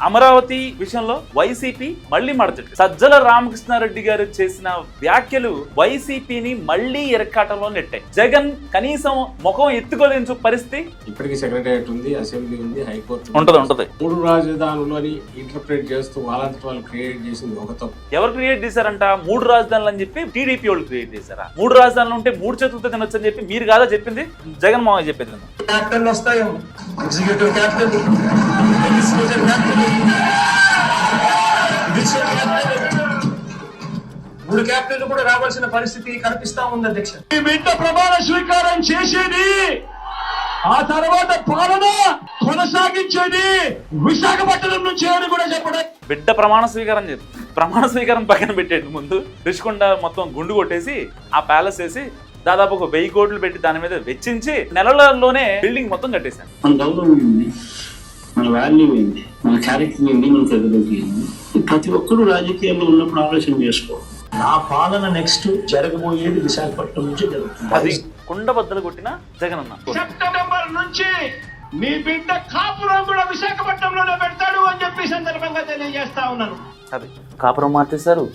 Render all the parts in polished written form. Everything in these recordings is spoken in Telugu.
అమరావతి విషయంలో వైసీపీ మళ్ళీ మడతట్టు. సజ్జల రామకృష్ణారెడ్డి గారు చేసిన వ్యాఖ్యలు వైసీపీని మళ్ళీ ఎరకాటంలో నెట్టాయి. జగన్ కనీసం ముఖం ఎత్తుకోలేని పరిస్థితి. ఇప్పటికీ సెక్రటరియట్ ఉంది, అసెంబ్లీ ఉంది, హైకోర్టు ఉంటది. 3 రాజధానులని ఇంటర్ప్రిట్ చేస్తూ వాళ్ళంతటి వాళ్ళు క్రియేట్ చేసింది ఒక తప్పు. ఎవరు క్రియేట్ చేశారంట? 3 రాజధానులు అని చెప్పి టీడీపీ వాళ్ళు క్రియేట్ చేశారా? 3 రాజధానులు ఉంటే 3 చేతులతో తినొచ్చు అని చెప్పి మీరు కాదా చెప్పింది? జగన్ మోహన్ చెప్పింది. క్యాప్టెన్లు వస్తాయేమో, ఎగ్జిక్యూటివ్ క్యాప్టెన్, మూడు క్యాప్టెన్లు కూడా రావాల్సిన పరిస్థితి కనిపిస్తా ఉంది అధ్యక్ష. ఈ బిడ్డ ప్రమాణ స్వీకారం చేసేది, ఆ తర్వాత పాలన కొనసాగించేది విశాఖపట్నం నుంచి అని కూడా చెప్పడం. బిడ్డ ప్రమాణ స్వీకారం పక్కన పెట్టేది ముందు రిషికొండ మొత్తం గుండు కొట్టేసి ఆ ప్యాలెస్ వేసి దాదాపు ఒక 1000 కోట్లు పెట్టి దాని మీద వెచ్చించి నెలలలోనే బిల్డింగ్ మొత్తం కట్టేశాను. మన గౌరవం ఏంది, మన వాల్యూ ఏంది, మన క్యారెక్టర్ ఏంది, మన క్రెడిబిలిటీ ఏంది, ప్రతి ఒక్కరూ రాజకీయాల్లో ఉన్నప్పుడు ఆలోచన చేసుకో. నా పాలన నెక్స్ట్ జరగబోయేది విశాఖపట్నం నుంచి జరుగుతుంది. అది కుండ బద్దలు కొట్టిన జగన్ అన్న. సెప్టెంబర్ నుంచి నీ బిడ్డ కాపురం కూడా విశాఖపట్నంలోనే పెడతాడు అని చెప్పి సందర్భంగా తెలియజేస్తా ఉన్నాను. అది కాపురం మార్చేశారు.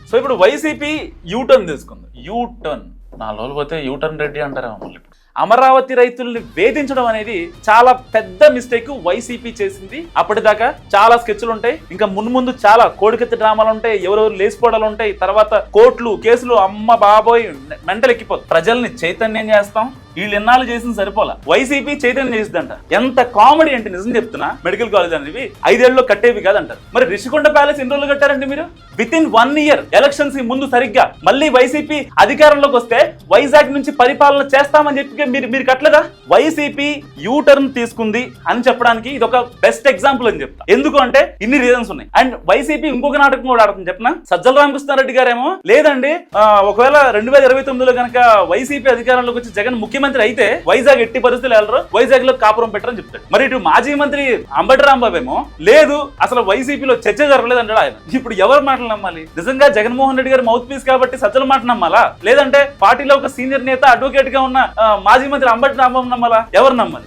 సో ఇప్పుడు వైసీపీ యూటర్న్ తీసుకుంది. యూటర్న్ 4 రోజులు పోతే యూటర్న్ రెడ్డి అంటారా మళ్ళీ. అమరావతి రైతుల్ని వేధించడం అనేది చాలా పెద్ద మిస్టేక్ వైసీపీ చేసింది. అప్పటిదాకా చాలా స్కెచ్లు ఉంటాయి, ఇంకా ముందు చాలా కోడికెత్తి డ్రామాలు ఉంటాయి, ఎవరెవరు లేచిపోవడాలు ఉంటాయి, తర్వాత కోర్టులు కేసులు, అమ్మ బాబోయ్ మెంటల్ ఎక్కిపోతుంది. ప్రజల్ని చైతన్యం చేస్తాం. వీళ్ళు ఎన్నాళ్ళు చేసింది సరిపోలా, వైసీపీ చైతన్యం చేసిందంట. ఎంత కామెడీ అంటే నిజం చెప్తున్నా, మెడికల్ కాలేజ్ అనేవి 5 ఏళ్ళలో కట్టేవి కాదంటారు. మరి రిషికొండ ప్యాలెస్ ఎన్ని రోజులు కట్టారండి మీరు? వితిన్ 1 ఇయర్ ఎలక్షన్స్ ముందు సరిగ్గా మళ్ళీ వైసీపీ అధికారంలోకి వస్తే వైజాగ్ నుంచి పరిపాలన చేస్తామని చెప్పి మీరు కట్టలేదా? వైసీపీ యూటర్న్ తీసుకుంది అని చెప్పడానికి ఇది ఒక బెస్ట్ ఎగ్జాంపుల్ అని చెప్తా. ఎందుకు అంటే ఇన్ని రీజన్స్ ఉన్నాయి. అండ్ వైసీపీ ఇంకొక నాటకం కూడా ఆడుతుంది చెప్పిన. సజ్జల రామకృష్ణారెడ్డి గారేమో లేదండి, ఒకవేళ 2029లో కనుక వైసీపీ అధికారంలోకి వచ్చి జగన్ ముఖ్యమంత్రి అయితే వైజాగ్ ఎట్టి పరిస్థితులు వెళ్ళరు, వైజాగ్ లో కాపురం పెట్టరని చెప్తాడు. మరి ఇటు మాజీ మంత్రి అంబటి రాంబాబు ఏమో లేదు, అసలు వైసీపీలో చర్చ జరగలేదు అంటాడు ఆయన. ఇప్పుడు ఎవరు మాటలు నమ్మాలి? నిజంగా జగన్మోహన్ రెడ్డి గారు మౌత్ పీస్ కాబట్టి సజ్జల మాట నమ్మాలా, లేదంటే పార్టీలో ఒక సీనియర్ నేత అడ్వకేట్ గా ఉన్న మాజీ మంత్రి అంబటి రాంబాబు నమ్మాలా? ఎవరు నమ్మాలి?